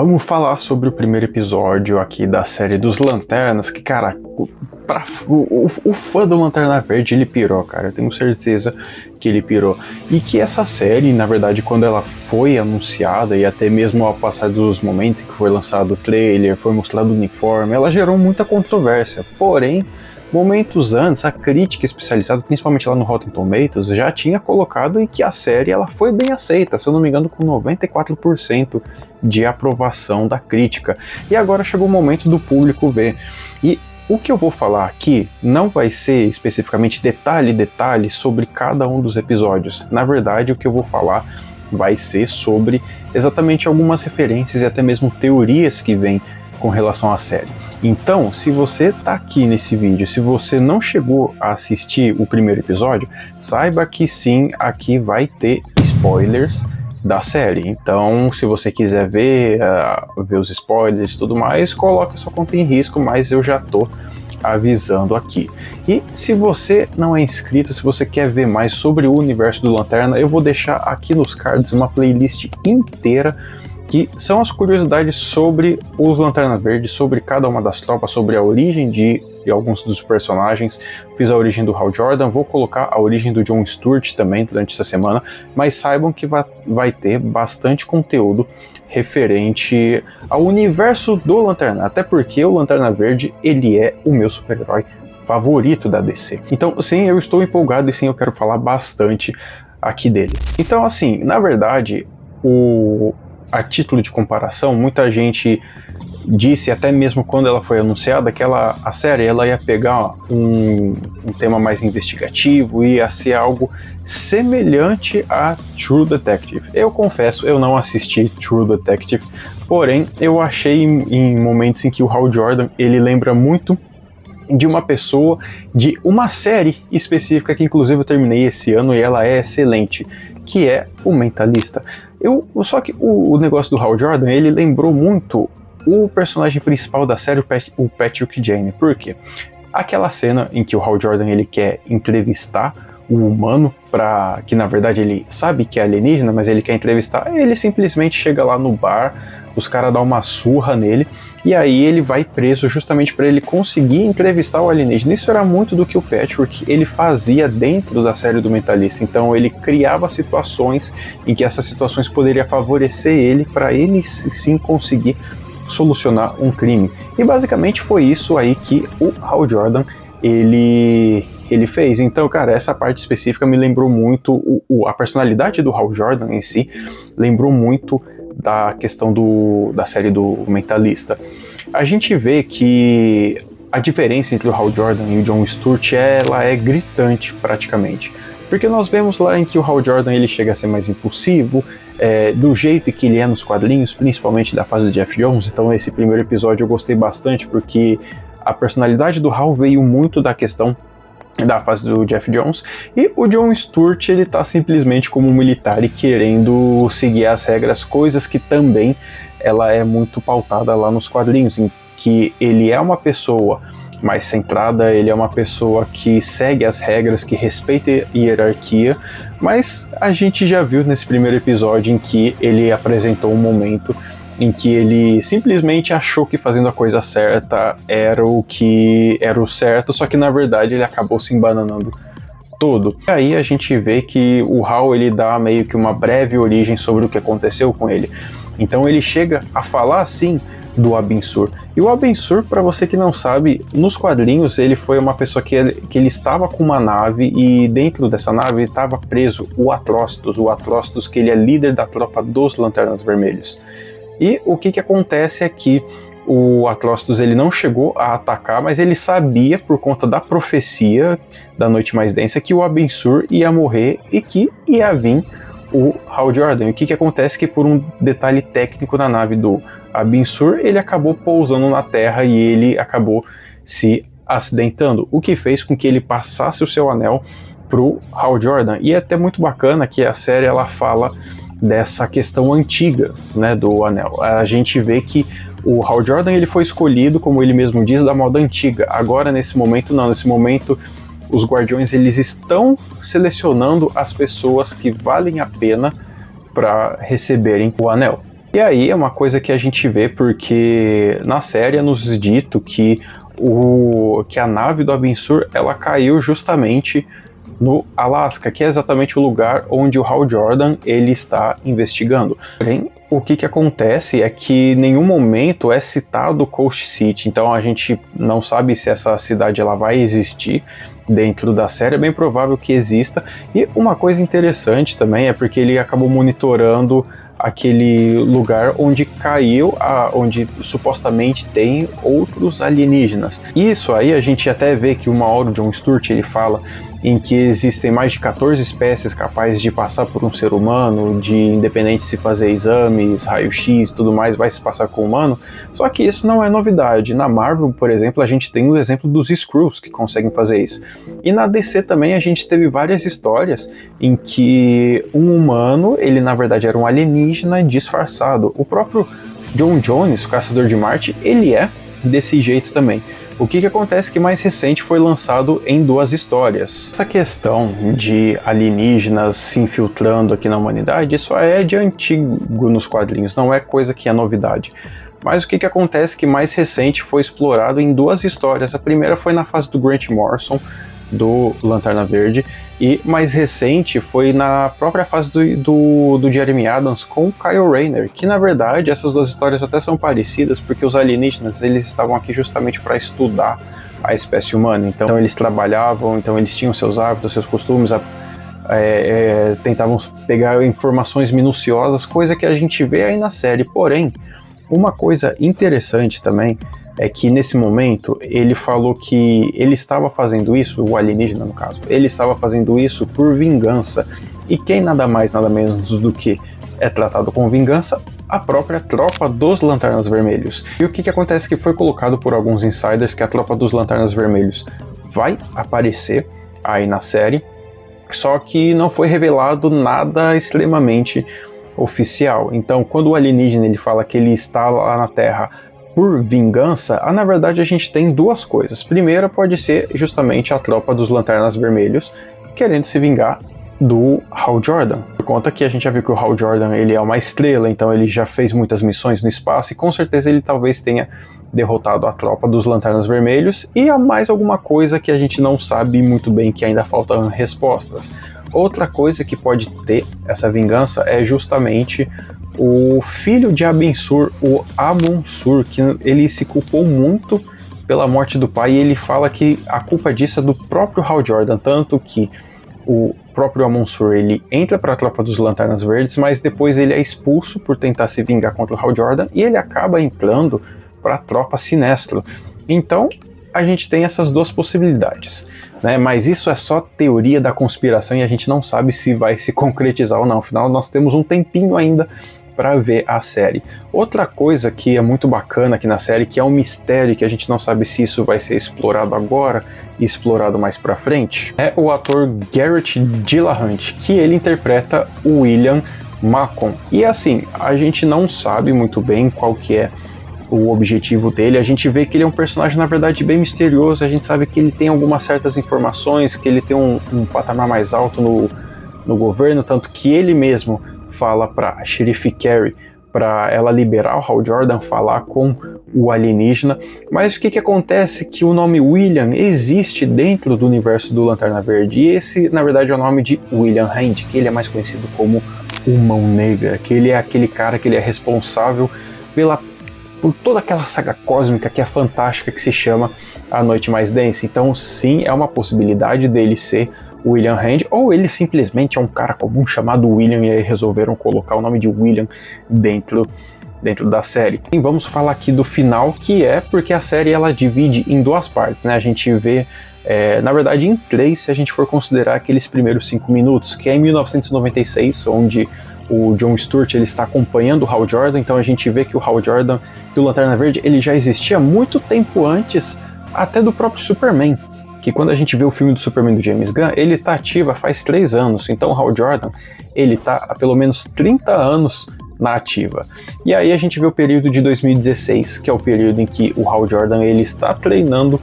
Vamos falar sobre o primeiro episódio aqui da série dos Lanternas, que, cara, o fã do Lanterna Verde, ele pirou, cara, eu tenho certeza que ele pirou. E que essa série, na verdade, quando ela foi anunciada, e até mesmo ao passar dos momentos que foi lançado o trailer, foi mostrado o uniforme, ela gerou muita controvérsia, porém, momentos antes, a crítica especializada, principalmente lá no Rotten Tomatoes, já tinha colocado e que a série ela foi bem aceita, se eu não me engano, com 94% de aprovação da crítica. E agora chegou o momento do público ver. E o que eu vou falar aqui não vai ser especificamente detalhe sobre cada um dos episódios. Na verdade, o que eu vou falar vai ser sobre exatamente algumas referências e até mesmo teorias que vêm com relação à série. Então, se você tá aqui nesse vídeo, se você não chegou a assistir o primeiro episódio, saiba que sim, aqui vai ter spoilers da série. Então, se você quiser ver os spoilers e tudo mais, coloque a sua conta em risco, mas eu já tô avisando aqui. E se você não é inscrito, se você quer ver mais sobre o universo do Lanterna, eu vou deixar aqui nos cards uma playlist inteira que são as curiosidades sobre os Lanterna Verde, sobre cada uma das tropas, sobre a origem de alguns dos personagens. Fiz a origem do Hal Jordan, vou colocar a origem do John Stewart também durante essa semana, mas saibam que vai ter bastante conteúdo referente ao universo do Lanterna, até porque o Lanterna Verde, ele é o meu super-herói favorito da DC. Então, sim, eu estou empolgado e sim, eu quero falar bastante aqui dele. Então, assim, na verdade, a título de comparação, muita gente disse, até mesmo quando ela foi anunciada, que a série ela ia pegar um tema mais investigativo, ia ser algo semelhante a True Detective. Eu confesso, eu não assisti True Detective, porém eu achei em momentos em que o Hal Jordan ele lembra muito de uma pessoa, de uma série específica que inclusive eu terminei esse ano e ela é excelente, que é O Mentalista. Só que o negócio do Hal Jordan, ele lembrou muito o personagem principal da série, o Patrick Jane. Por quê? Aquela cena em que o Hal Jordan ele quer entrevistar o humano, que na verdade ele sabe que é alienígena, mas ele quer entrevistar, ele simplesmente chega lá no bar, os caras dão uma surra nele, e aí ele vai preso justamente para ele conseguir entrevistar o alienígena. Isso era muito do que o Patrick ele fazia dentro da série do Mentalista. Então ele criava situações em que essas situações poderiam favorecer ele, para ele sim conseguir solucionar um crime. E basicamente foi isso aí que o Hal Jordan ele fez. Então, cara, essa parte específica me lembrou muito, a personalidade do Hal Jordan em si lembrou muito da questão da série do Mentalista. A gente vê que a diferença entre o Hal Jordan e o John Stewart ela é gritante praticamente, porque nós vemos lá em que o Hal Jordan ele chega a ser mais impulsivo, do jeito que ele é nos quadrinhos, principalmente da fase do Geoff Johns. Então esse primeiro episódio eu gostei bastante, porque a personalidade do Hal veio muito da questão da fase do Geoff Johns, e o John Stewart ele tá simplesmente como um militar e querendo seguir as regras, coisas que também ela é muito pautada lá nos quadrinhos, em que ele é uma pessoa mais centrada, ele é uma pessoa que segue as regras, que respeita a hierarquia, mas a gente já viu nesse primeiro episódio em que ele apresentou um momento em que ele simplesmente achou que fazendo a coisa certa era o certo, só que na verdade ele acabou se embananando todo. E aí a gente vê que o Hal ele dá meio que uma breve origem sobre o que aconteceu com ele. Então ele chega a falar assim do Abin Sur. E o Abin Sur, para você que não sabe, nos quadrinhos ele foi uma pessoa que ele estava com uma nave, e dentro dessa nave estava preso o Atrocitus, que ele é líder da tropa dos Lanternas Vermelhos. E o que acontece é que o Atrocitus ele não chegou a atacar, mas ele sabia, por conta da profecia da Noite Mais Densa, que o Abin Sur ia morrer e que ia vir o Hal Jordan. E o que acontece é que, por um detalhe técnico na nave do Abin Sur, ele acabou pousando na Terra e ele acabou se acidentando, o que fez com que ele passasse o seu anel pro Hal Jordan. E é até muito bacana que a série ela fala dessa questão antiga, né, do anel. A gente vê que o Hal Jordan ele foi escolhido, como ele mesmo diz, da moda antiga. Agora, nesse momento, não. Nesse momento, os Guardiões eles estão selecionando as pessoas que valem a pena para receberem o anel. E aí é uma coisa que a gente vê porque na série é nos dito que a nave do Abin Sur ela caiu justamente no Alasca, que é exatamente o lugar onde o Hal Jordan ele está investigando. Porém, o que acontece é que em nenhum momento é citado Coast City, então a gente não sabe se essa cidade ela vai existir dentro da série, é bem provável que exista. E uma coisa interessante também é porque ele acabou monitorando aquele lugar onde caiu, onde supostamente tem outros alienígenas. Isso aí a gente até vê que uma hora o John Stewart ele fala em que existem mais de 14 espécies capazes de passar por um ser humano, de independente se fazer exames, raio-x e tudo mais, vai se passar com o humano. Só que isso não é novidade. Na Marvel, por exemplo, a gente tem o exemplo dos Skrulls que conseguem fazer isso. E na DC também a gente teve várias histórias em que um humano, ele na verdade era um alienígena disfarçado. O próprio John Jones, o Caçador de Marte, ele é desse jeito também. O que acontece que mais recente foi lançado em 2 histórias. Essa questão de alienígenas se infiltrando aqui na humanidade, isso é de antigo nos quadrinhos, não é coisa que é novidade. Mas o que acontece que mais recente foi explorado em 2 histórias. A primeira foi na fase do Grant Morrison, do Lanterna Verde, e mais recente foi na própria fase do Jeremy Adams com o Kyle Rayner, que na verdade essas 2 histórias até são parecidas porque os alienígenas eles estavam aqui justamente para estudar a espécie humana, então eles trabalhavam, então eles tinham seus hábitos, seus costumes, tentavam pegar informações minuciosas, coisa que a gente vê aí na série. Porém, uma coisa interessante também é que nesse momento ele falou que ele estava fazendo isso, o alienígena no caso, ele estava fazendo isso por vingança. E quem nada mais nada menos do que é tratado com vingança? A própria tropa dos Lanternas Vermelhos. E o que acontece que foi colocado por alguns insiders que a tropa dos Lanternas Vermelhos vai aparecer aí na série, só que não foi revelado nada extremamente oficial. Então quando o alienígena ele fala que ele está lá na Terra por vingança, na verdade a gente tem 2 coisas. Primeira pode ser justamente a tropa dos Lanternas Vermelhos querendo se vingar do Hal Jordan. Por conta que a gente já viu que o Hal Jordan ele é uma estrela, então ele já fez muitas missões no espaço e com certeza ele talvez tenha derrotado a tropa dos Lanternas Vermelhos e há mais alguma coisa que a gente não sabe muito bem, que ainda faltam respostas. Outra coisa que pode ter essa vingança é justamente o filho de Abin Sur, o Amon Sur, que ele se culpou muito pela morte do pai e ele fala que a culpa disso é do próprio Hal Jordan, tanto que o próprio Amon Sur ele entra para a tropa dos Lanternas Verdes, mas depois ele é expulso por tentar se vingar contra o Hal Jordan e ele acaba entrando para a tropa Sinestro. Então a gente tem essas 2 possibilidades, né? Mas isso é só teoria da conspiração e a gente não sabe se vai se concretizar ou não. Afinal, nós temos um tempinho ainda para ver a série. Outra coisa que é muito bacana aqui na série, que é um mistério que a gente não sabe se isso vai ser explorado agora e explorado mais para frente, é o ator Garrett Dillahunt, que ele interpreta o William Macon. E assim, a gente não sabe muito bem qual que é o objetivo dele. A gente vê que ele é um personagem na verdade bem misterioso, a gente sabe que ele tem algumas certas informações, que ele tem um patamar mais alto no governo, tanto que ele mesmo fala para Sheriff Carrie para ela liberar o Hal Jordan, falar com o alienígena. Mas o que acontece? Que o nome William existe dentro do universo do Lanterna Verde, e esse na verdade é o nome de William Hand, que ele é mais conhecido como o Mão Negra, que ele é aquele cara que ele é responsável por toda aquela saga cósmica que é fantástica, que se chama A Noite Mais Densa. Então sim, é uma possibilidade dele ser William Hand, ou ele simplesmente é um cara comum chamado William e aí resolveram colocar o nome de William dentro da série. E vamos falar aqui do final, que é porque a série ela divide em 2 partes, né? A gente vê, na verdade em 3 se a gente for considerar aqueles primeiros 5 minutos, que é em 1996, onde o John Stewart ele está acompanhando o Hal Jordan. Então a gente vê que o Hal Jordan, que o Lanterna Verde, ele já existia muito tempo antes até do próprio Superman, que quando a gente vê o filme do Superman do James Gunn, ele está ativo faz 3 anos, então o Hal Jordan ele está há pelo menos 30 anos na ativa. E aí a gente vê o período de 2016, que é o período em que o Hal Jordan ele está treinando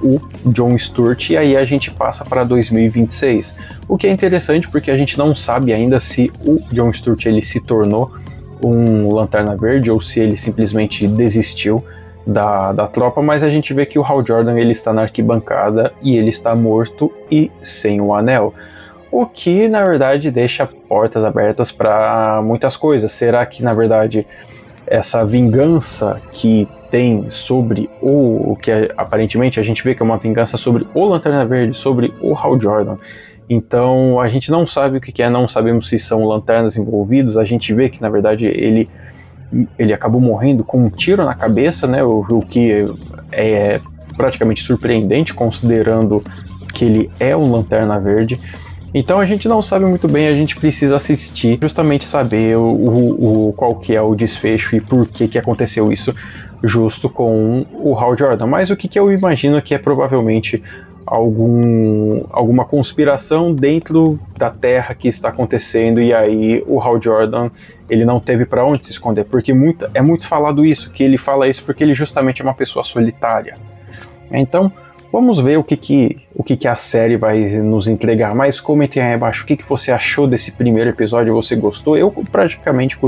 o John Stewart, e aí a gente passa para 2026. O que é interessante porque a gente não sabe ainda se o John Stewart ele se tornou um Lanterna Verde ou se ele simplesmente desistiu da tropa, mas a gente vê que o Hal Jordan ele está na arquibancada e ele está morto e sem o anel. O que, na verdade, deixa portas abertas para muitas coisas. Será que, na verdade, essa vingança que tem sobre o que aparentemente a gente vê que é uma vingança sobre o Lanterna Verde, sobre o Hal Jordan. Então a gente não sabe o que é, não sabemos se são lanternas envolvidos. A gente vê que, na verdade, ele acabou morrendo com um tiro na cabeça, né? O que é praticamente surpreendente, considerando que ele é um Lanterna Verde. Então a gente não sabe muito bem, a gente precisa assistir, justamente saber qual que é o desfecho e por que aconteceu isso justo com o Hal Jordan. Mas o que eu imagino que é provavelmente alguma conspiração dentro da Terra que está acontecendo, e aí o Hal Jordan ele não teve para onde se esconder, porque é muito falado isso, que ele fala isso porque ele justamente é uma pessoa solitária. Então vamos ver o que a série vai nos entregar. Mas comentem aí abaixo o que você achou desse primeiro episódio. Você gostou? Eu praticamente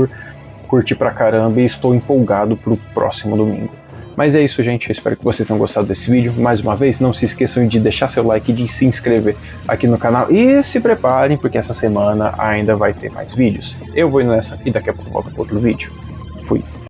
curti pra caramba e estou empolgado pro próximo domingo. Mas é isso, gente. Eu espero que vocês tenham gostado desse vídeo. Mais uma vez, não se esqueçam de deixar seu like e de se inscrever aqui no canal. E se preparem, porque essa semana ainda vai ter mais vídeos. Eu vou indo nessa e daqui a pouco volto para outro vídeo. Fui.